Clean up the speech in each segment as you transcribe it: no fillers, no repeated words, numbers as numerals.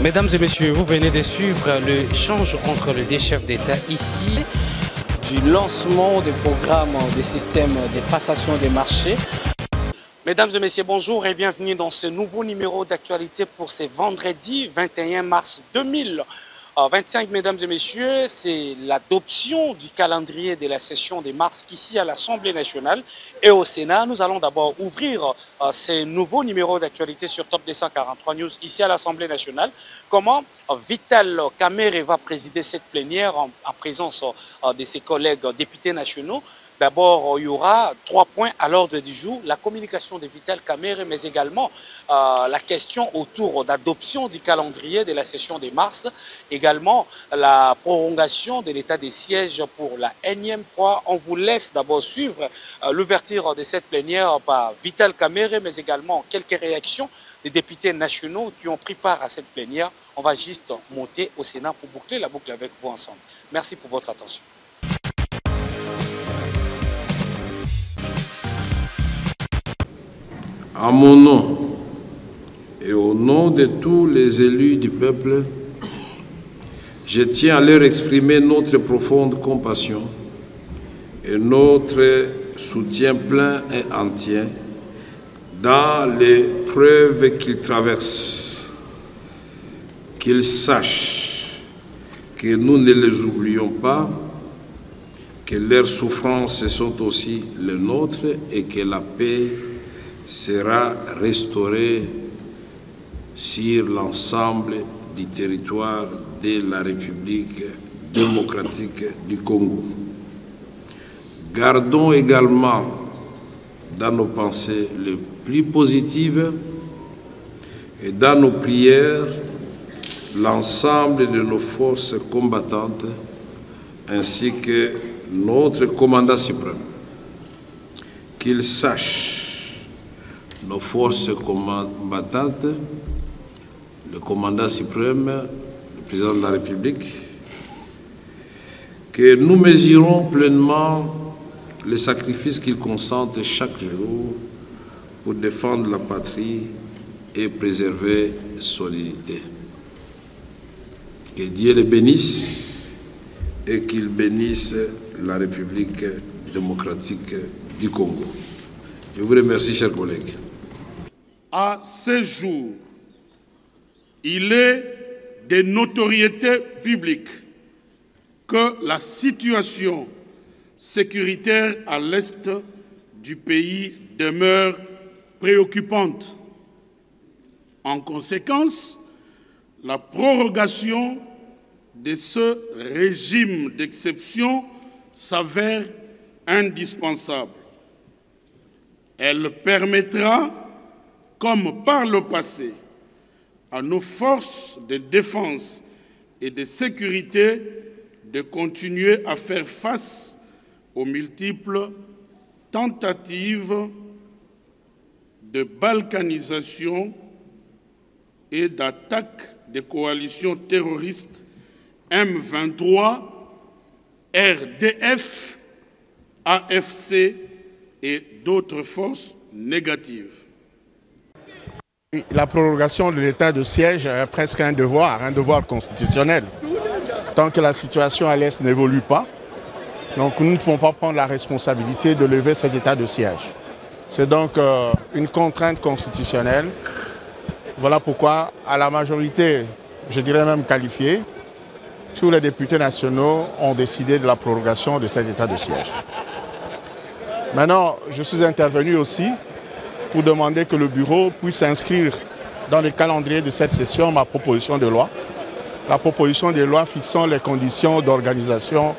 Mesdames et messieurs, vous venez de suivre l'échange entre les deux chefs d'État ici. Du lancement des programmes des systèmes de passation des marchés. Mesdames et messieurs, bonjour et bienvenue dans ce nouveau numéro d'actualité pour ce vendredi 21 mars 2025. Mesdames et messieurs, c'est l'adoption du calendrier de la session de mars ici à l'Assemblée nationale et au Sénat. Nous allons d'abord ouvrir ce nouveau numéro d'actualité sur Top 243 News ici à l'Assemblée nationale. Comment Vital Kamerhe va présider cette plénière en présence de ses collègues députés nationaux. D'abord, il y aura 3 points à l'ordre du jour, la communication de Vital Kamerhe, mais également la question autour d'adoption du calendrier de la session de mars, également la prolongation de l'état des sièges pour la énième fois. On vous laisse d'abord suivre l'ouverture de cette plénière par Vital Kamerhe, mais également quelques réactions des députés nationaux qui ont pris part à cette plénière. On va juste monter au Sénat pour boucler la boucle avec vous ensemble. Merci pour votre attention. En mon nom et au nom de tous les élus du peuple, je tiens à leur exprimer notre profonde compassion et notre soutien plein et entier dans les preuves qu'ils traversent. Qu'ils sachent que nous ne les oublions pas, que leurs souffrances sont aussi les nôtres et que la paix sera restaurée sur l'ensemble du territoire de la République démocratique du Congo. Gardons également dans nos pensées les plus positives et dans nos prières l'ensemble de nos forces combattantes ainsi que notre commandant suprême. Qu'ils sachent nos forces combattantes, le commandant suprême, le président de la République, que nous mesurons pleinement les sacrifices qu'ils consentent chaque jour pour défendre la patrie et préserver son unité. Que Dieu les bénisse et qu'il bénisse la République démocratique du Congo. Je vous remercie, chers collègues. À ce jour, il est de notoriété publique que la situation sécuritaire à l'est du pays demeure préoccupante. En conséquence, la prorogation de ce régime d'exception s'avère indispensable. Elle permettra, comme par le passé, à nos forces de défense et de sécurité de continuer à faire face aux multiples tentatives de balkanisation et d'attaque des coalitions terroristes M23, RDF, AFC et d'autres forces négatives. La prolongation de l'état de siège est presque un devoir constitutionnel. Tant que la situation à l'Est n'évolue pas, donc nous ne pouvons pas prendre la responsabilité de lever cet état de siège. C'est donc une contrainte constitutionnelle. Voilà pourquoi, à la majorité, je dirais même qualifiée, tous les députés nationaux ont décidé de la prolongation de cet état de siège. Maintenant, je suis intervenu aussi pour demander que le bureau puisse inscrire dans le calendrier de cette session ma proposition de loi. La proposition de loi fixant les conditions d'organisation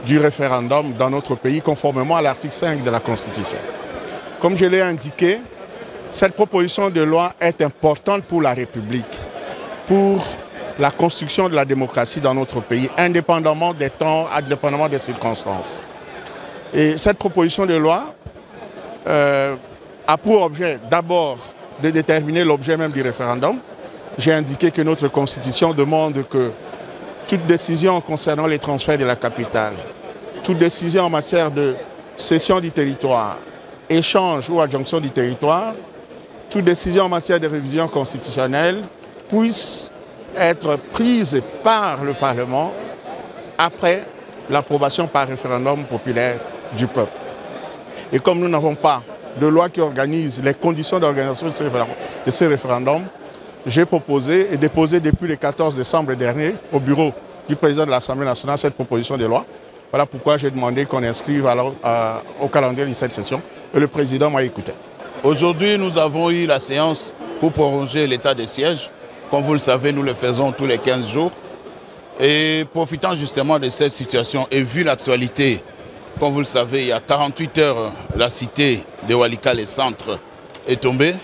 du référendum dans notre pays conformément à l'article 5 de la Constitution. Comme je l'ai indiqué, cette proposition de loi est importante pour la République, pour la construction de la démocratie dans notre pays, indépendamment des temps, indépendamment des circonstances. Et cette proposition de loi a pour objet d'abord de déterminer l'objet même du référendum. J'ai indiqué que notre Constitution demande que toute décision concernant les transferts de la capitale, toute décision en matière de cession du territoire, échange ou adjonction du territoire, toute décision en matière de révision constitutionnelle puisse être prise par le Parlement après l'approbation par référendum populaire du peuple. Et comme nous n'avons pas de loi qui organise les conditions d'organisation de ces référendums, j'ai proposé et déposé depuis le 14 décembre dernier au bureau du président de l'Assemblée nationale cette proposition de loi. Voilà pourquoi j'ai demandé qu'on inscrive au calendrier de cette session et le président m'a écouté. Aujourd'hui, nous avons eu la séance pour prolonger l'état de siège. Comme vous le savez, nous le faisons tous les 15 jours. Et profitant justement de cette situation et vu l'actualité, comme vous le savez, il y a 48 heures, la cité de Walikale Centre est tombée.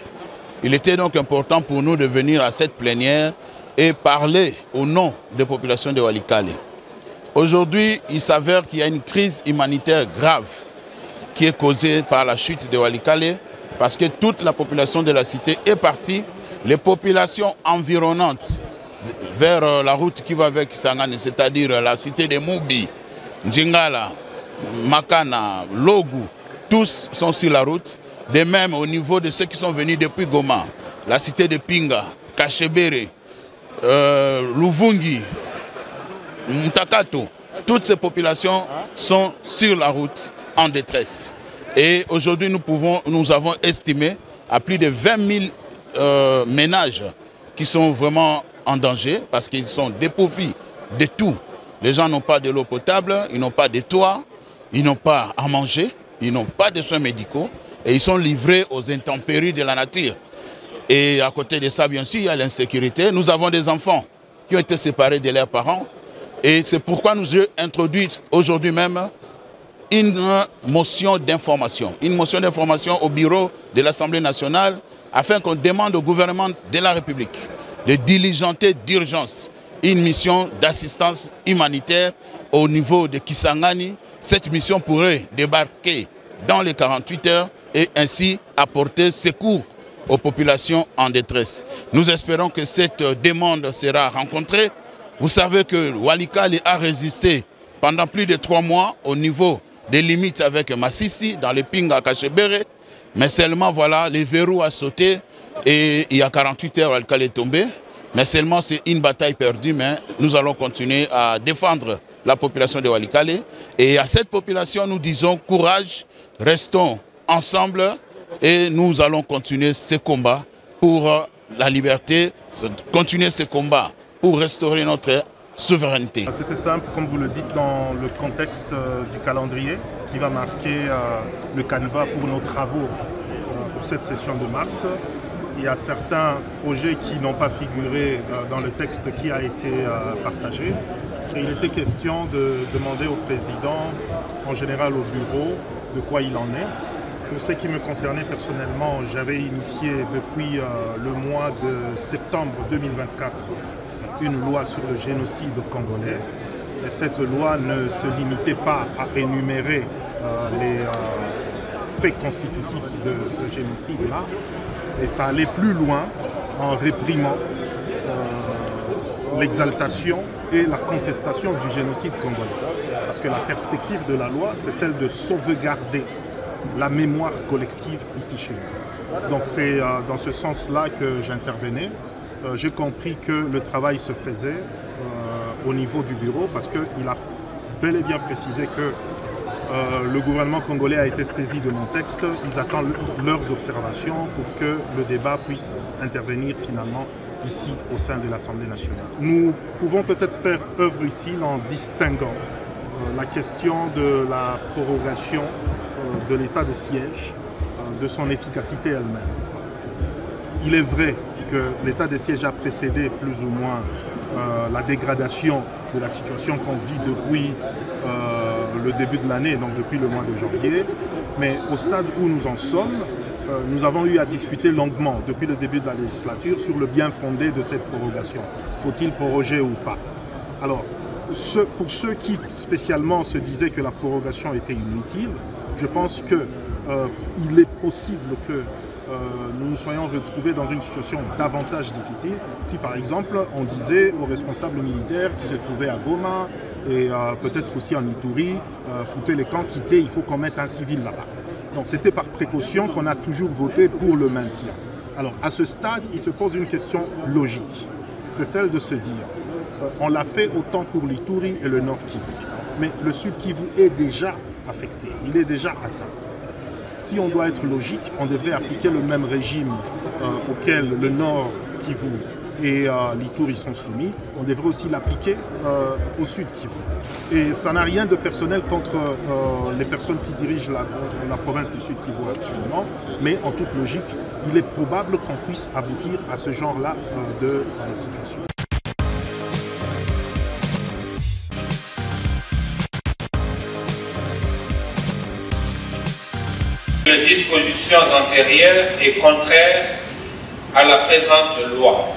Il était donc important pour nous de venir à cette plénière et parler au nom des populations de Walikale. Aujourd'hui, il s'avère qu'il y a une crise humanitaire grave qui est causée par la chute de Walikale parce que toute la population de la cité est partie. Les populations environnantes vers la route qui va avec Kisangani, c'est-à-dire la cité de Moubi, Njingala, Makana, Logu, tous sont sur la route. De même au niveau de ceux qui sont venus depuis Goma, la cité de Pinga, Kachebere, Luvungi, Mtakato, toutes ces populations sont sur la route en détresse. Et aujourd'hui, nous avons estimé à plus de 20 000 ménages qui sont vraiment en danger parce qu'ils sont dépourvus de tout. Les gens n'ont pas de l'eau potable, ils n'ont pas de toit, ils n'ont pas à manger, ils n'ont pas de soins médicaux et ils sont livrés aux intempéries de la nature. Et à côté de ça, bien sûr, il y a l'insécurité. Nous avons des enfants qui ont été séparés de leurs parents et c'est pourquoi nous introduisons aujourd'hui même une motion d'information. Une motion d'information au bureau de l'Assemblée nationale afin qu'on demande au gouvernement de la République de diligenter d'urgence une mission d'assistance humanitaire au niveau de Kisangani. Cette mission pourrait débarquer dans les 48 heures et ainsi apporter secours aux populations en détresse. Nous espérons que cette demande sera rencontrée. Vous savez que Walikale a résisté pendant plus de 3 mois au niveau des limites avec Massissi, dans les Pinga Kachebere. Mais seulement, voilà, les verrous ont sauté et il y a 48 heures, Walikale est tombé. Mais seulement, c'est une bataille perdue, mais nous allons continuer à défendre la population de Walikale. Et à cette population, nous disons courage, restons ensemble et nous allons continuer ce combat pour la liberté, continuer ce combat pour restaurer notre souveraineté. C'était simple, comme vous le dites, dans le contexte du calendrier qui va marquer le canevas pour nos travaux pour cette session de mars. Il y a certains projets qui n'ont pas figuré dans le texte qui a été partagé. Et il était question de demander au président, en général au bureau, de quoi il en est. Pour ce qui me concernait personnellement, j'avais initié depuis le mois de septembre 2024 une loi sur le génocide congolais. Et cette loi ne se limitait pas à énumérer les faits constitutifs de ce génocide-là. Et ça allait plus loin en réprimant l'exaltation et la contestation du génocide congolais. Parce que la perspective de la loi, c'est celle de sauvegarder la mémoire collective ici chez nous. Donc c'est dans ce sens-là que j'intervenais. J'ai compris que le travail se faisait au niveau du bureau parce qu'il a bel et bien précisé que le gouvernement congolais a été saisi de mon texte. Ils attendent leurs observations pour que le débat puisse intervenir finalement ici au sein de l'Assemblée nationale. Nous pouvons peut-être faire œuvre utile en distinguant la question de la prorogation de l'état de siège, de son efficacité elle-même. Il est vrai que l'état de siège a précédé plus ou moins la dégradation de la situation qu'on vit depuis le début de l'année, donc depuis le mois de janvier. Mais au stade où nous en sommes, nous avons eu à discuter longuement depuis le début de la législature sur le bien fondé de cette prorogation. Faut-il proroger ou pas? Alors, pour ceux qui spécialement se disaient que la prorogation était inutile, je pense qu'il est possible que nous nous soyons retrouvés dans une situation davantage difficile si par exemple on disait aux responsables militaires qui se trouvaient à Goma et peut-être aussi en Ituri, foutez les camps, quittez, il faut qu'on mette un civil là-bas. Donc c'était par précaution qu'on a toujours voté pour le maintien. Alors à ce stade, il se pose une question logique. c'est celle de se dire, on l'a fait autant pour l'Ituri et le Nord Kivu, mais le Sud Kivu est déjà affecté, il est déjà atteint. Si on doit être logique, on devrait appliquer le même régime auquel le Nord Kivu et l'Ituri sont soumis, on devrait aussi l'appliquer au Sud Kivu. Et ça n'a rien de personnel contre les personnes qui dirigent la province du Sud Kivu actuellement, mais en toute logique, il est probable qu'on puisse aboutir à ce genre-là de situation. Les dispositions antérieures est contraire à la présente loi.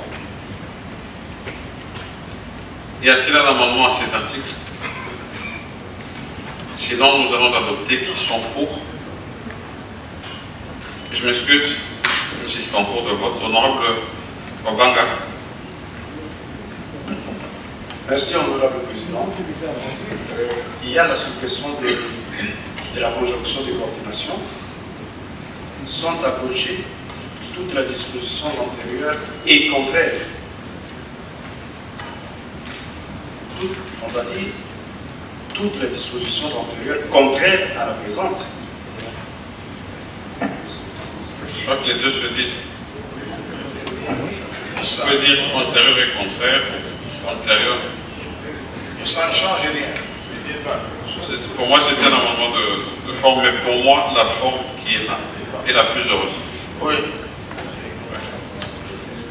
Y a-t-il un amendement à cet article? Sinon, nous allons l'adopter. Qui sont pour? Je m'excuse, si c'est en cours de vote. Honorable Obanga. Merci, Honorable Président. Il y a la suppression de la conjonction de coordination. Sont abrogées toute la disposition antérieure et contraire. On va dire toutes les dispositions antérieures contraires à la présente. Je crois que les deux se disent. Ça veut dire antérieur et contraire, antérieur. Ça ne change rien. Pour moi, c'était un amendement de forme, mais pour moi, la forme qui est là est la plus heureuse. Oui.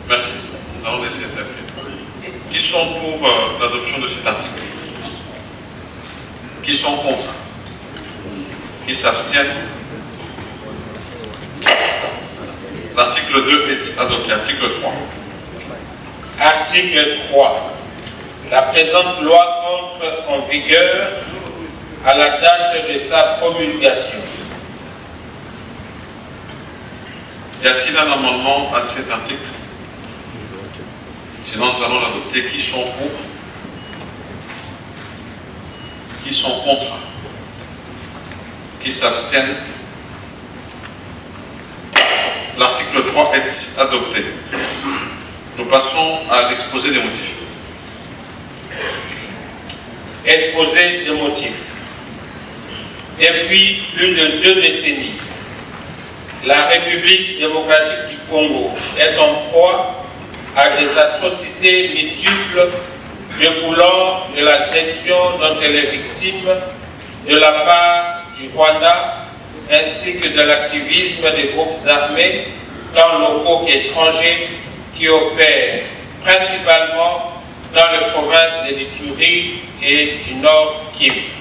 Merci. Nous allons laisser interpréter. Qui sont pour l'adoption de cet article? Qui sont contre? Qui s'abstiennent? L'article 2 est adopté. Article 3. Article 3. La présente loi entre en vigueur à la date de sa promulgation. Y a-t-il un amendement à cet article? Sinon, nous allons l'adopter. Qui sont pour? Qui sont contre? Qui s'abstiennent? L'article 3 est adopté. Nous passons à l'exposé des motifs. Exposé des motifs. Depuis plus de 2 décennies, la République démocratique du Congo est en proie à des atrocités multiples découlant de l'agression dont elle est victime de la part du Rwanda ainsi que de l'activisme des groupes armés, tant locaux qu'étrangers, qui opèrent principalement dans les provinces de l'Ituri et du Nord Kivu.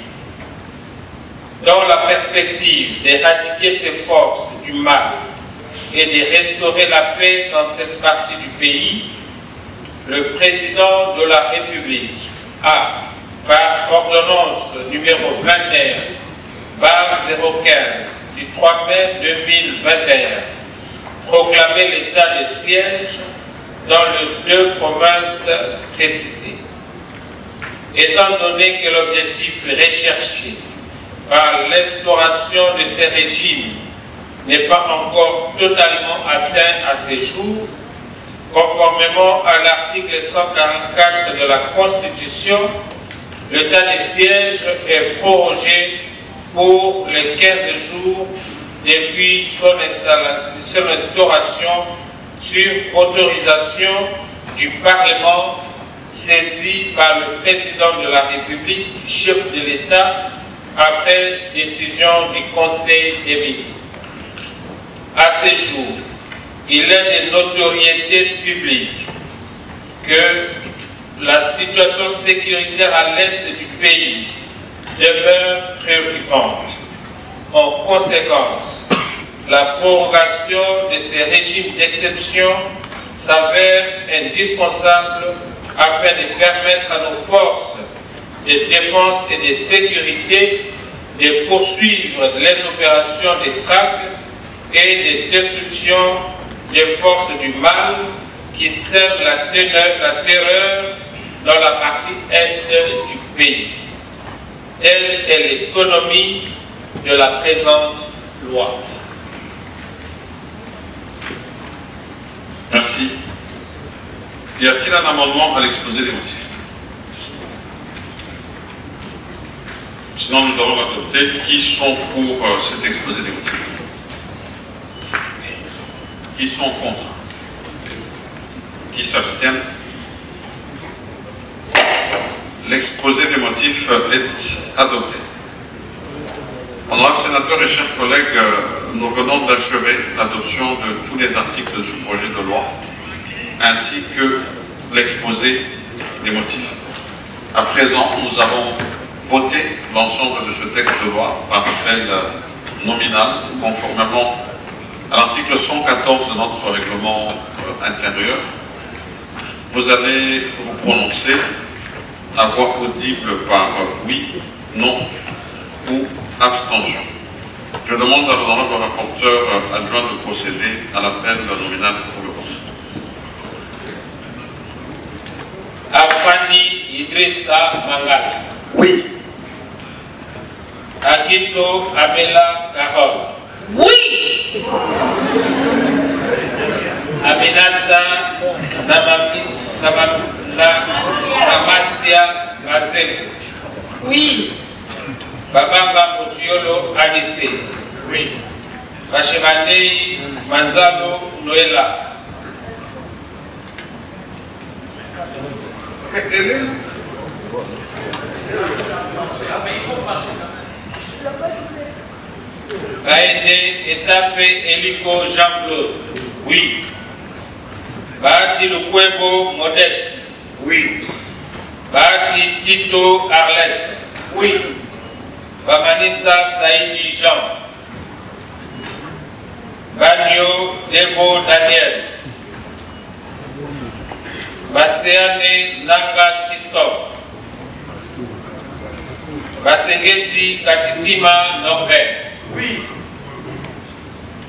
Dans la perspective d'éradiquer ces forces du mal et de restaurer la paix dans cette partie du pays, le président de la République a, par ordonnance numéro 21/015 du 3 mai 2021, proclamé l'état de siège dans les 2 provinces précitées. Étant donné que l'objectif recherché par l'instauration de ces régimes n'est pas encore totalement atteint à ces jours, conformément à l'article 144 de la Constitution, l'état de siège est prorogé pour les 15 jours depuis son instauration sur autorisation du Parlement saisi par le président de la République, chef de l'État, après décision du Conseil des ministres. À ce jour, il est de notoriété publique que la situation sécuritaire à l'est du pays demeure préoccupante. En conséquence, la prorogation de ces régimes d'exception s'avère indispensable afin de permettre à nos forces de défense et de sécurité de poursuivre les opérations de traque et de destruction des forces du mal qui sèment la terreur dans la partie est du pays. Telle est l'économie de la présente loi. Merci. Y a-t-il un amendement à l'exposé des motifs? Sinon, nous allons adopter. Qui sont pour cet exposé des motifs? Qui sont contre? Qui s'abstiennent? L'exposé des motifs est adopté. Honorables sénateurs et chers collègues, nous venons d'achever l'adoption de tous les articles de ce projet de loi, ainsi que l'exposé des motifs. À présent, nous avons voté l'ensemble de ce texte de loi par appel nominal, conformément à l'article 114 de notre règlement intérieur. Vous allez vous prononcer à voix audible par oui, non ou abstention. Je demande à l'honorable rapporteur adjoint de procéder à l'appel nominal pour le vote. Afani Idrissa Mangala. Oui. Agito Abela Carole. Oui. Aminata Namasia Mazeko. Oui. Babanga Moutiolo Adissé. Oui. Bachemandei Manzalo Noela. Baede Etafé Eliko Jean-Claude. Oui. Bahati Lukwebo Modeste. Oui. Bahati Tito Arlette. Oui. Bamanissa Saïdi Jean. Bagno Debo Daniel. Baseane Nanga Christophe. Basengeti Katitima Norbert. Oui.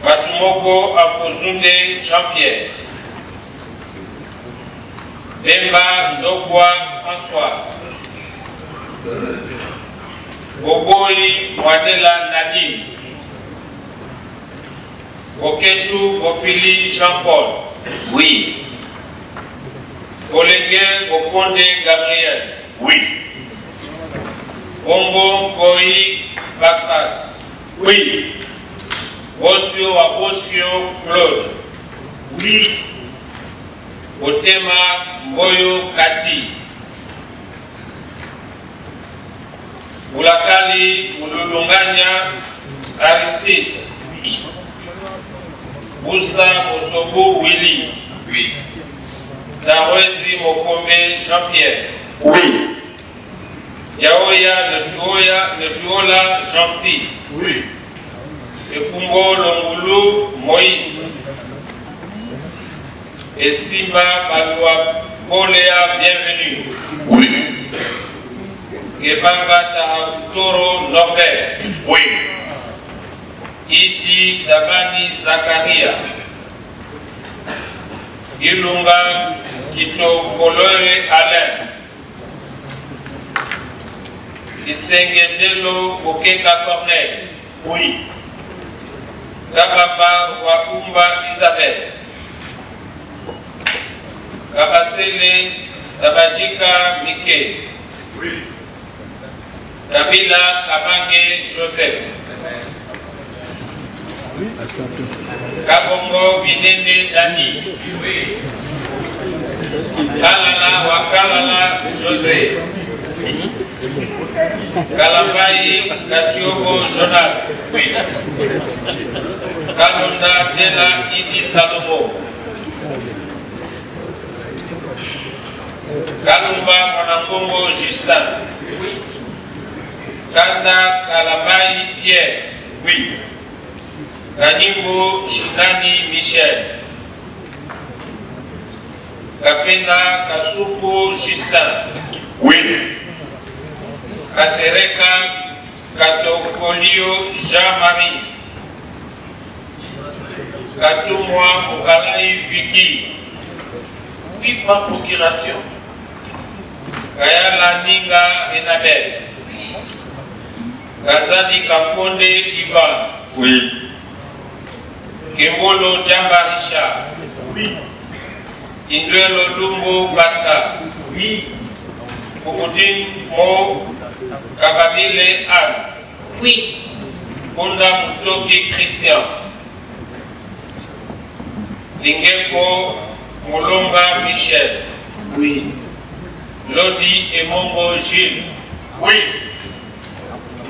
Batumoko Afozunde Jean-Pierre. Bemba Ndokwa Françoise. Boboyi Mwanela Nadine. Bokechu Bofili Jean-Paul. Oui. Bolenge Boponde Gabriel. Oui. Bongo Koi Bakras. Oui. Bosio Abosio Claude. Oui. Botema Mboyo Kati. Bulakali Mululunganya Aristide. Boussa Bosobo Willy. Oui. Darwezi Mokombe Jean-Pierre. Oui. Yaoya Netuola Jancy. Oui. Ekumbo Longulu Moïse. Et Simba Balwa Bolea Bienvenue. Oui. Gebanga Tahabutoro Norbert. Oui. Iti Damani Zakaria. Ilunga Kito Koloe Alain. Isengedelo Bokeka Corneille. Oui. Gababa Wakumba Isabelle. Gabasele Tabajika Mike. Oui. Kabila Kabange Joseph. Kabongo Binene Dani. Oui. Kalala Wakalala José. Kalambai Gachiobo Jonas. Oui. Kalonda Dela Idi Salomo. Kalumba Monangongo Justin. Oui. Kanda Kalambai Pierre. Oui. Kanimbo Chidani Michel. Kapena Kasupo Justin. Oui. Kasereka Katokolio Jean-Marie. Katumwa Mukalai Vicky. Oui, par procuration. Kayala Ninga Enabel. Kazadi Kamponde Ivan. Oui. Kembolo Jamba Richard. Oui. Indwelo Lumbo Pascal. Oui. Koukoudine Mo Kababile Anne. Oui. Kunda Mutoki Christian. Lingepo Molomba Michel. Oui. Lodi Emongo Gilles. Oui.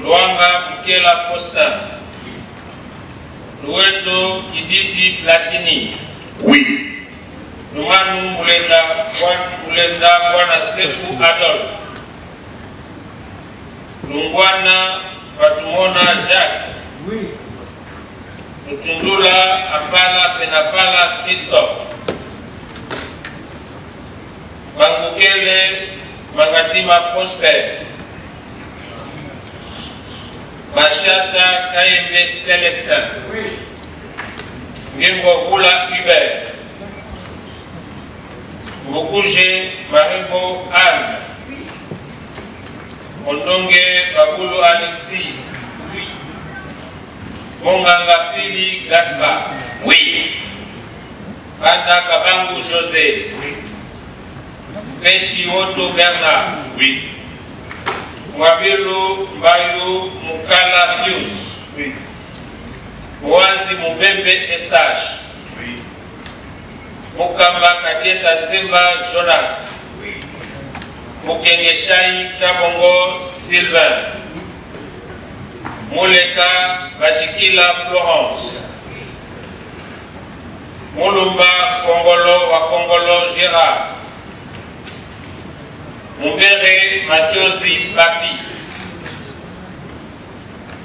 Luanga Mukela Faustin. Lueto Kididi Platini. Oui. Numanu Mulenda Bwana Sefu Adolphe. Lungwana Patumona Jacques. Oui. Mutundula Apala Penapala Christophe. Mangukele Mangatima Prosper. Machata Kaembe Célestin. Ngengo Vula Hubert. Mbokuje Maribo Anne. Ondonge Babulu Alexis. Oui. Monganga Pili Gaspard. Oui. Banda Kabangu José. Petit Otto Bernard. Oui. Mwabilo Mbayo Mukala Pius. Oui. Mwazi Mubembe Estache. Oui. Mukamba Kadieta Nzemba Jonas. Oui. Mukengeshai Kabongo Sylvain. Moleka Bachikila Florence. Mulumba Kongolo wa Kongolo Gérard. Mumbere Machozi Papi.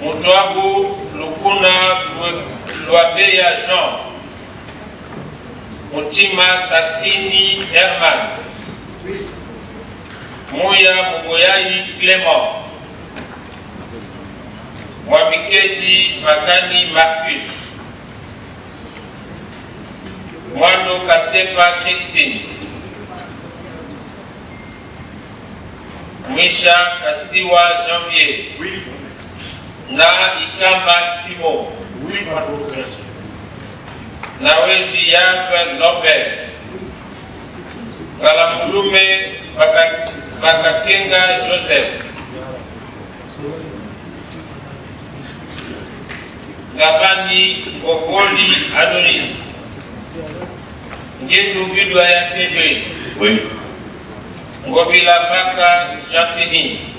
Mutwabu Lukuna Lwabeya Jean. Mutima Sakrini Herman. Moya Mugoyai Clément. Mwabiketi Makani Marcus. Mwando Katepa Christine. Mwisha Kasiwa Janvier. Oui. Na Ikamba Simo. Oui, par démocratie. Naweji Yave Norbert. Galamulume Bakakenga Joseph. Gabani Ogoli Adonis. Ngendu Bidouaya Cédric. Oui. Ngobila Baka Jantini.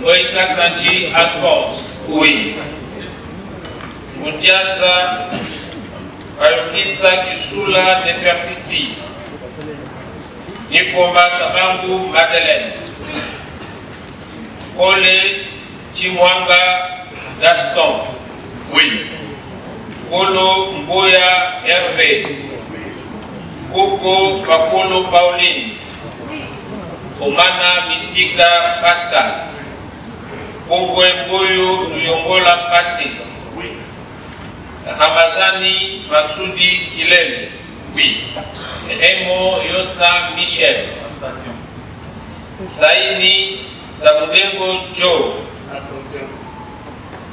Moïka Sanji Alphonse. Oui. Moudiaza Ayokisa Kisula Nefertiti. Nikomba Sabangu Madeleine. Kole Chimwanga Gaston. Oui. Kolo Mboya Hervé. Koko Bakolo Pauline. Omana Mitika Pascal. Kongwe Mboyo Luyongola Patrice. Oui. Ramazani Masudi Kilele. Oui. Raymond Yosa Michel. Saini Samudengo Joe. Attention.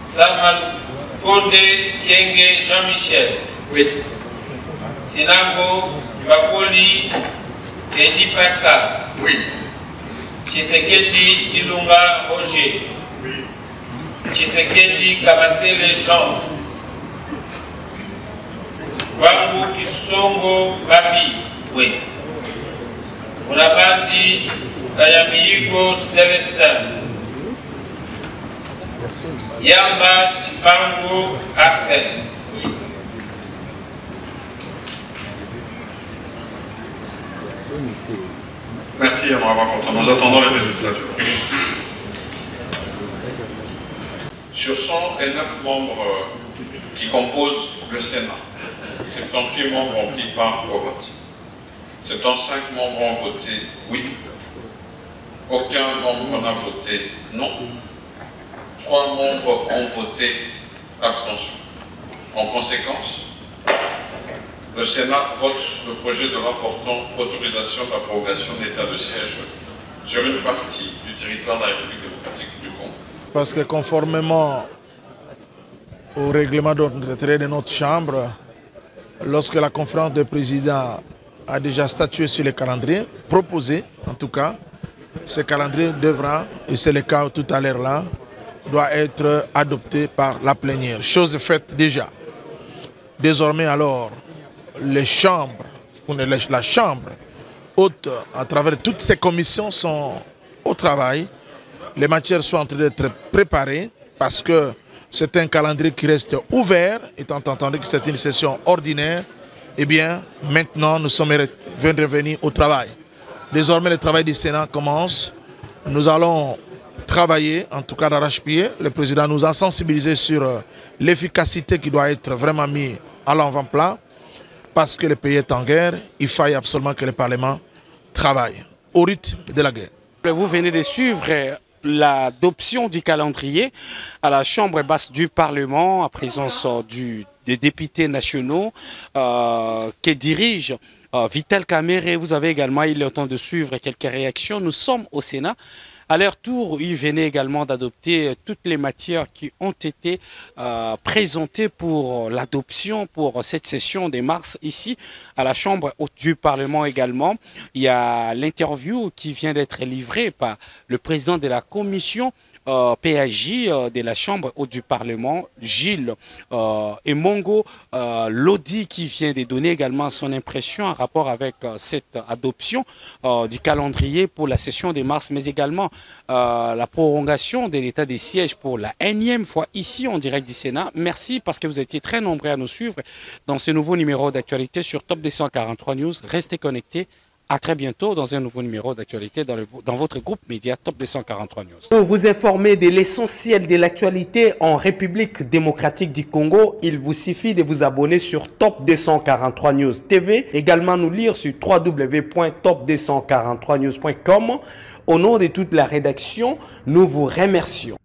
Samal Konde Kienge Jean-Michel. Oui. Sinango Bakoli Edi Pascal. Oui. Tshisekedi Ilunga Roger. Oui. Tshisekedi Kamasele Jean. Vangu Kisongo Babi. Oui. Munabandi Kayamiyigo Celestin. Yamba Chipango Arsène. Oui. Merci, honorable rapporteur. Nous attendons les résultats du vote. Sur 109 membres qui composent le Sénat, 78 membres ont pris part au vote. 75 membres ont voté oui. Aucun membre n'a voté non. 3 membres ont voté abstention. En conséquence, le Sénat vote le projet de loi portant autorisation de la prorogation d'état de siège sur une partie du territoire de la République démocratique du Congo. Parce que conformément au règlement d'ordre de notre Chambre, lorsque la conférence des présidents a déjà statué sur le calendrier, proposé en tout cas. Ce calendrier devra, et c'est le cas tout à l'heure là, doit être adopté par la plénière. Chose faite déjà. Désormais alors, les chambres, la chambre haute, à travers toutes ces commissions, sont au travail. Les matières sont en train d'être préparées parce que c'est un calendrier qui reste ouvert, étant entendu que c'est une session ordinaire. Eh bien, maintenant, nous sommes revenus au travail. Désormais, le travail du Sénat commence. Nous allons travailler, en tout cas d'arrache-pied. Le président nous a sensibilisés sur l'efficacité qui doit être vraiment mise à l'avant-plan. Parce que le pays est en guerre, il faille absolument que le Parlement travaille au rythme de la guerre. Vous venez de suivre l'adoption du calendrier à la Chambre basse du Parlement, en présence des députés nationaux qui dirigent Vital Kamerhe. Vous avez également eu le temps de suivre quelques réactions. Nous sommes au Sénat. À leur tour, ils venaient également d'adopter toutes les matières qui ont été présentées pour l'adoption pour cette session de mars ici à la Chambre haute du Parlement également. Il y a l'interview qui vient d'être livrée par le président de la commission PAJ de la Chambre haute du Parlement, Gilles Emongo Lodi, qui vient de donner également son impression en rapport avec cette adoption du calendrier pour la session de mars, mais également la prolongation de l'état des sièges pour la énième fois ici en direct du Sénat. Merci parce que vous étiez très nombreux à nous suivre dans ce nouveau numéro d'actualité sur Top 243 News. Restez connectés. À très bientôt dans un nouveau numéro d'actualité dans votre groupe média Top 243 News. Pour vous informer de l'essentiel de l'actualité en République démocratique du Congo, il vous suffit de vous abonner sur Top 243 News TV. Également nous lire sur www.top243news.com. Au nom de toute la rédaction, nous vous remercions.